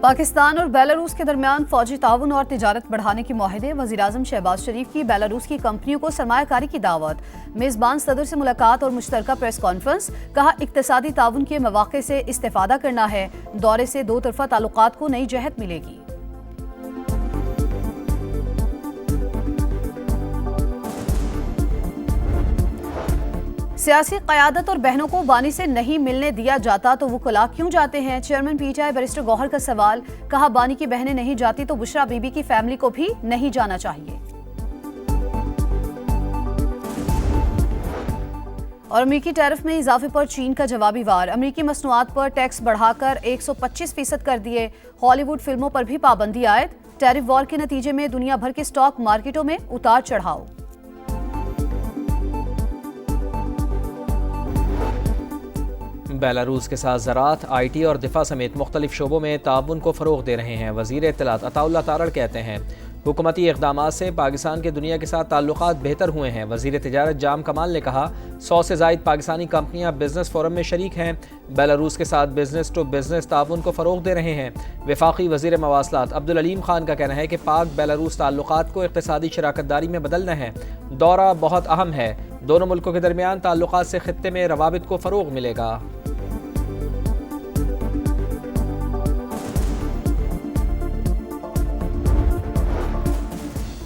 پاکستان اور بیلاروس کے درمیان فوجی تعاون اور تجارت بڑھانے کے معاہدے۔ وزیراعظم شہباز شریف کی بیلاروس کی کمپنیوں کو سرمایہ کاری کی دعوت۔ میزبان صدر سے ملاقات اور مشترکہ پریس کانفرنس۔ کہا اقتصادی تعاون کے مواقع سے استفادہ کرنا ہے۔ دورے سے دو طرفہ تعلقات کو نئی جہت ملے گی۔ سیاسی قیادت اور بہنوں کو بانی سے نہیں ملنے دیا جاتا تو وکلاء کیوں جاتے ہیں؟ Chairman P T I barrister Gohar کا سوال۔ کہا بانی کی بہنیں نہیں جاتی تو بشرا بی بی کی فیملی کو بھی نہیں جانا چاہیے۔ اور امریکی ٹیرف میں اضافے پر چین کا جوابی وار۔ امریکی مصنوعات پر ٹیکس بڑھا کر 125% کر دیے۔ ہالی ووڈ فلموں پر بھی پابندی عائد۔ ٹیرف وار کے نتیجے میں دنیا بھر کے سٹاک مارکیٹوں میں اتار چڑھاؤ۔ بیلاروس کے ساتھ زراعت، آئی ٹی اور دفاع سمیت مختلف شعبوں میں تعاون کو فروغ دے رہے ہیں۔ وزیر اطلاعات عطا اللہ تارڑ کہتے ہیں حکومتی اقدامات سے پاکستان کے دنیا کے ساتھ تعلقات بہتر ہوئے ہیں۔ وزیر تجارت جام کمال نے کہا 100 سے زائد پاکستانی کمپنیاں بزنس فورم میں شریک ہیں، بیلاروس کے ساتھ بزنس ٹو بزنس تعاون کو فروغ دے رہے ہیں۔ وفاقی وزیر مواصلات عبدالعلیم خان کا کہنا ہے کہ پاک بیلاروس تعلقات کو اقتصادی شراکت داری میں بدلنا ہے۔ دورہ بہت اہم ہے، دونوں ملکوں کے درمیان تعلقات سے خطے میں روابط کو فروغ ملے گا۔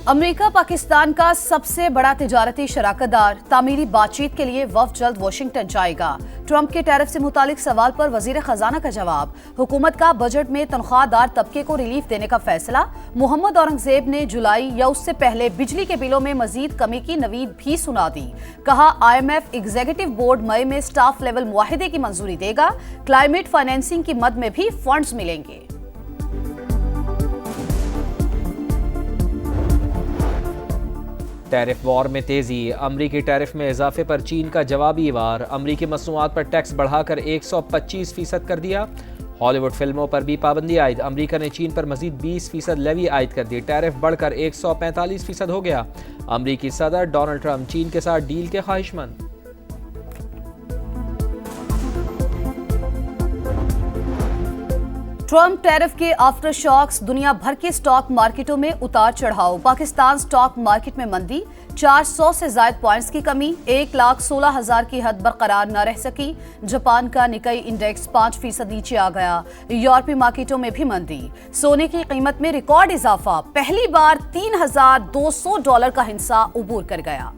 امریکہ پاکستان کا سب سے بڑا تجارتی شراکت دار۔ تعمیری بات چیت کے لیے وفد جلد واشنگٹن جائے گا۔ ٹرمپ کے ٹیرف سے متعلق سوال پر وزیر خزانہ کا جواب۔ حکومت کا بجٹ میں تنخواہ دار طبقے کو ریلیف دینے کا فیصلہ۔ محمد اورنگزیب نے جولائی یا اس سے پہلے بجلی کے بلوں میں مزید کمی کی نوید بھی سنا دی۔ کہا I M F executive board مئی میں سٹاف لیول معاہدے کی منظوری دے گا۔ کلائمیٹ فائنینسنگ کی مد میں بھی فنڈز ملیں گے۔ ٹیرف وار میں تیزی۔ امریکی ٹیرف میں اضافے پر چین کا جوابی وار۔ امریکی مصنوعات پر ٹیکس بڑھا کر 125% کر دیا۔ ہالی ووڈ فلموں پر بھی پابندی عائد۔ امریکہ نے چین پر مزید 20% لیوی عائد کر دی۔ ٹیرف بڑھ کر 145% ہو گیا۔ امریکی صدر ڈونلڈ ٹرمپ چین کے ساتھ ڈیل کے خواہش مند۔ ٹرمپ ٹیرف کے آفٹر شاکس، دنیا بھر کے سٹاک مارکیٹوں میں اتار چڑھاؤ۔ پاکستان سٹاک مارکیٹ میں مندی، 400 سے زائد پوائنٹس کی کمی، 1,16,000 کی حد برقرار نہ رہ سکی۔ جاپان کا نکئی انڈیکس 5% نیچے آ گیا۔ یورپی مارکیٹوں میں بھی مندی۔ سونے کی قیمت میں ریکارڈ اضافہ، پہلی بار $3,200 کا ہنسا عبور کر گیا۔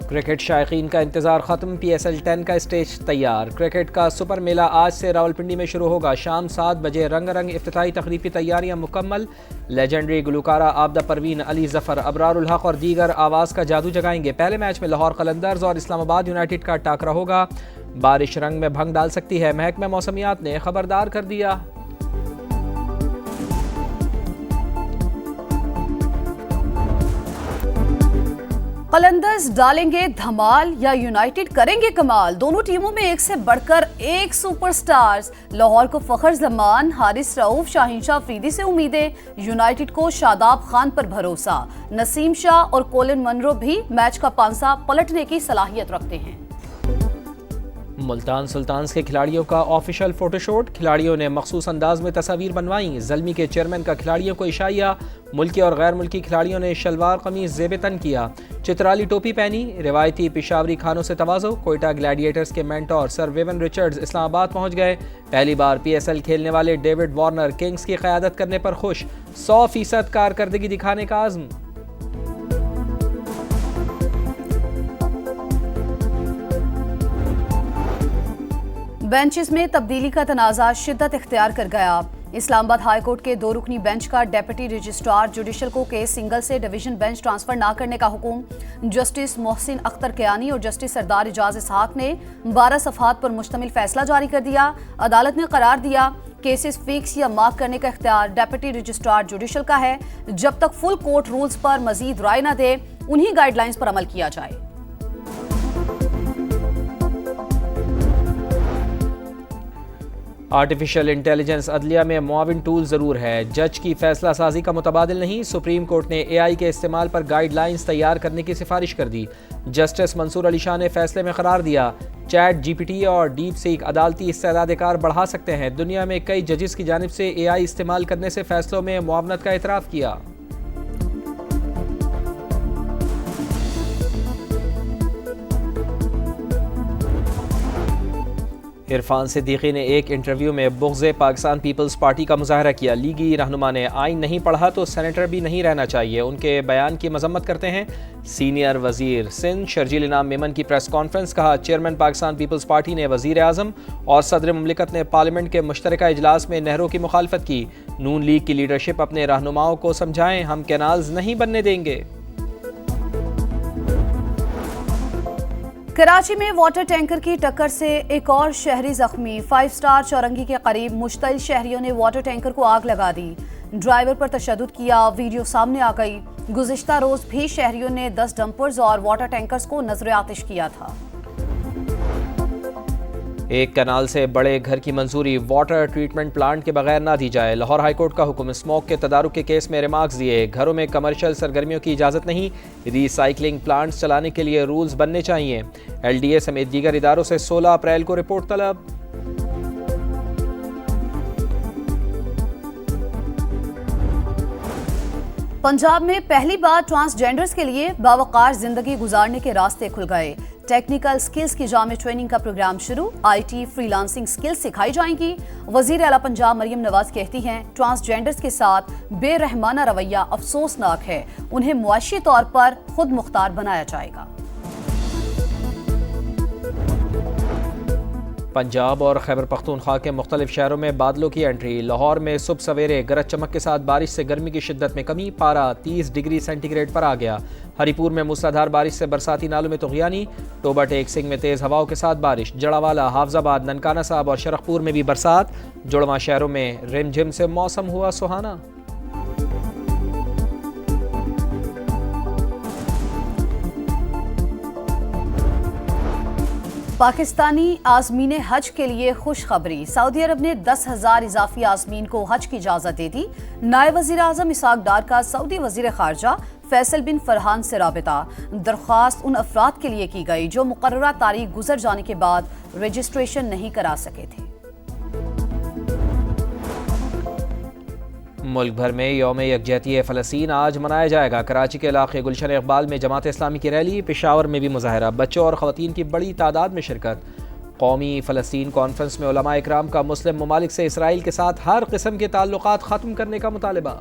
کرکٹ شائقین کا انتظار ختم، پی ایس ایل 10 کا اسٹیج تیار۔ کرکٹ کا سپر میلہ آج سے راولپنڈی میں شروع ہوگا۔ شام 7 بجے رنگ افتتاحی تقریب کی تیاریاں مکمل۔ لیجنڈری گلوکارہ عابدہ پروین، علی ظفر، ابرار الحق اور دیگر آواز کا جادو جگائیں گے۔ پہلے میچ میں لاہور قلندرز اور اسلام آباد یونائیٹڈ کا ٹاکرا ہوگا۔ بارش رنگ میں بھنگ ڈال سکتی ہے، محکمہ موسمیات نے خبردار کر دیا۔ قلندرز ڈالیں گے دھمال یا یونائیٹڈ کریں گے کمال؟ دونوں ٹیموں میں ایک سے بڑھ کر ایک سپر سٹارز۔ لاہور کو فخر زمان، حارث رؤوف، شاہین شاہ افریدی سے امیدیں۔ یونائیٹڈ کو شاداب خان پر بھروسہ۔ نسیم شاہ اور کولن منرو بھی میچ کا پانسا پلٹنے کی صلاحیت رکھتے ہیں۔ ملتان سلطانز کے کھلاڑیوں کا آفیشیل فوٹو شوٹ۔ کھلاڑیوں نے مخصوص انداز میں تصاویر بنوائیں۔ زلمی کے چیئرمین کا کھلاڑیوں کو عشائیہ۔ ملکی اور غیر ملکی کھلاڑیوں نے شلوار قمیض زیب تن کیا، چترالی ٹوپی پہنی۔ روایتی پشاوری کھانوں سے تواضع۔ کوئٹہ گلیڈیٹرز کے مینٹور سر ویون رچرڈز اسلام آباد پہنچ گئے۔ پہلی بار پی ایس ایل کھیلنے والے ڈیوڈ وارنر کنگز کی قیادت کرنے پر خوش۔ 100% کارکردگی دکھانے کا عزم۔ بینچز میں تبدیلی کا تنازع شدت اختیار کر گیا۔ اسلام آباد ہائی کورٹ کے 2 رکنی بینچ کا ڈیپٹی رجسٹرار جوڈیشل کو کیس سنگل سے ڈویژن بینچ ٹرانسفر نہ کرنے کا حکم۔ جسٹس محسن اختر کیانی اور جسٹس سردار اجاز اسحاق نے 12 صفحات پر مشتمل فیصلہ جاری کر دیا۔ عدالت نے قرار دیا کیسز فکس یا معاف کرنے کا اختیار ڈیپٹی رجسٹرار جوڈیشل کا ہے۔ جب تک فل کورٹ رولز پر مزید رائے نہ دے انہی گائیڈ لائنز پر عمل کیا جائے۔ آرٹیفیشل انٹیلیجنس عدلیہ میں معاون ٹول ضرور ہے، جج کی فیصلہ سازی کا متبادل نہیں۔ سپریم کورٹ نے اے آئی کے استعمال پر گائیڈ لائنز تیار کرنے کی سفارش کر دی۔ جسٹس منصور علی شاہ نے فیصلے میں قرار دیا چیٹ جی پی ٹی اور ڈیپ سیک عدالتی استعداد کار بڑھا سکتے ہیں. دنیا میں کئی ججز کی جانب سے اے آئی استعمال کرنے سے فیصلوں میں معاونت کا اعتراف کیا. عرفان صدیقی نے ایک انٹرویو میں بغض پاکستان پیپلز پارٹی کا مظاہرہ کیا. لیگی رہنما نے آئین نہیں پڑھا تو سینیٹر بھی نہیں رہنا چاہیے. ان کے بیان کی مذمت کرتے ہیں سینئر وزیر سندھ شرجیل انعام میمن کی پریس کانفرنس. کہا چیئرمین پاکستان پیپلز پارٹی نے وزیر اعظم اور صدر مملکت نے پارلیمنٹ کے مشترکہ اجلاس میں نہروں کی مخالفت کی. نون لیگ کی لیڈرشپ اپنے رہنماؤں کو سمجھائیں, ہم کینالز نہیں بننے دیں گے. کراچی میں واٹر ٹینکر کی ٹکر سے ایک اور شہری زخمی. 5 سٹار چورنگی کے قریب مشتعل شہریوں نے واٹر ٹینکر کو آگ لگا دی. ڈرائیور پر تشدد کیا, ویڈیو سامنے آ گئی. گزشتہ روز بھی شہریوں نے 10 ڈمپرز اور واٹر ٹینکرز کو نذر آتش کیا تھا. ایک کنال سے بڑے گھر کی منظوری واٹر ٹریٹمنٹ پلانٹ کے بغیر نہ دی جائے. لاہور ہائی کورٹ کا حکم. اسموک کے تدارک کے کیس میں ریمارکس دیے. گھروں میں کمرشل سرگرمیوں کی اجازت نہیں. ری سائیکلنگ پلانٹس چلانے کے لیے رولز بننے چاہیے. ایل ڈی اے سمیت دیگر اداروں سے 16 اپریل کو رپورٹ طلب. پنجاب میں پہلی بار ٹرانسجینڈرز کے لیے باوقار زندگی گزارنے کے راستے کھل گئے. ٹیکنیکل سکلز کی جامع ٹریننگ کا پروگرام شروع. I T free lancing skills سکھائی جائیں گی. وزیر اعلیٰ پنجاب مریم نواز کہتی ہیں ٹرانسجینڈرز کے ساتھ بے رحمانہ رویہ افسوسناک ہے. انہیں معاشی طور پر خود مختار بنایا جائے گا. پنجاب اور خیبر پختونخوا کے مختلف شہروں میں بادلوں کی انٹری. لاہور میں صبح سویرے گرج چمک کے ساتھ بارش سے گرمی کی شدت میں کمی. پارہ 30 ڈگری سینٹی گریڈ پر آ گیا. ہری پور میں موسلادھار بارش سے برساتی نالوں میں طغیانی. ٹوبہ ٹیک سنگھ میں تیز ہواؤں کے ساتھ بارش. جڑاوالا, حافظ آباد, ننکانہ صاحب اور شرخپور میں بھی برسات. جڑواں شہروں میں رم جھم سے موسم ہوا سہانا. پاکستانی عازمین حج کے لیے خوشخبری. سعودی عرب نے 10,000 اضافی عازمین کو حج کی اجازت دے دی. نائب وزیر اعظم اسحاق ڈار کا سعودی وزیر خارجہ فیصل بن فرحان سے رابطہ. درخواست ان افراد کے لیے کی گئی جو مقررہ تاریخ گزر جانے کے بعد رجسٹریشن نہیں کرا سکے تھے. ملک بھر میں یوم یکجہتی فلسطین آج منایا جائے گا. کراچی کے علاقے گلشن اقبال میں جماعت اسلامی کی ریلی. پشاور میں بھی مظاہرہ. بچوں اور خواتین کی بڑی تعداد میں شرکت. قومی فلسطین کانفرنس میں علماء اکرام کا مسلم ممالک سے اسرائیل کے ساتھ ہر قسم کے تعلقات ختم کرنے کا مطالبہ.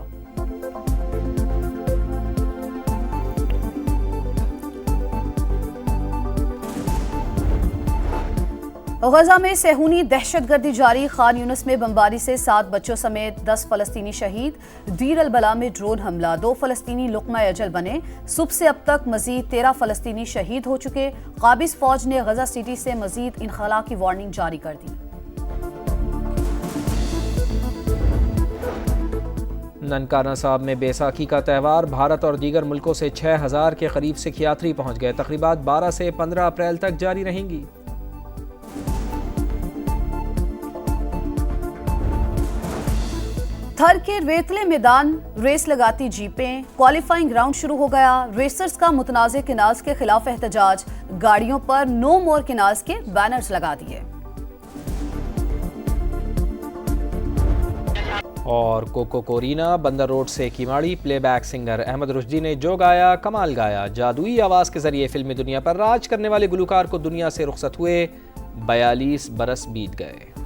غزہ میں صہیونی دہشت گردی جاری. خان یونس میں بمباری سے 7 بچوں سمیت 10 فلسطینی شہید. دیر البلا میں ڈرون حملہ. 2 فلسطینی لقمہ اجل بنے. صبح سے اب تک مزید 13 فلسطینی شہید ہو چکے. قابض فوج نے غزہ سٹی سے مزید انخلاء کی وارننگ جاری کر دی. ننکانہ صاحب میں بیساکھی کا تہوار. بھارت اور دیگر ملکوں سے 6,000 کے قریب سکھ یاتری پہنچ گئے. تقریبات 12 سے 15 اپریل تک جاری رہیں گی. تھر کے ریتلے میدان ریس لگاتی جیپیں. کوالیفائنگ راؤنڈ شروع ہو گیا. ریسرز کا متنازع کنالز کے خلاف احتجاج. گاڑیوں پر نو مور کنالز کے بینرز لگا دیے. اور کوکو کورینا بندر روڈ سے کیماڑی. پلے بیک سنگر احمد رشدی نے جو گایا کمال گایا. جادوئی آواز کے ذریعے فلمی دنیا پر راج کرنے والے گلوکار کو دنیا سے رخصت ہوئے. 42 برس بیت گئے.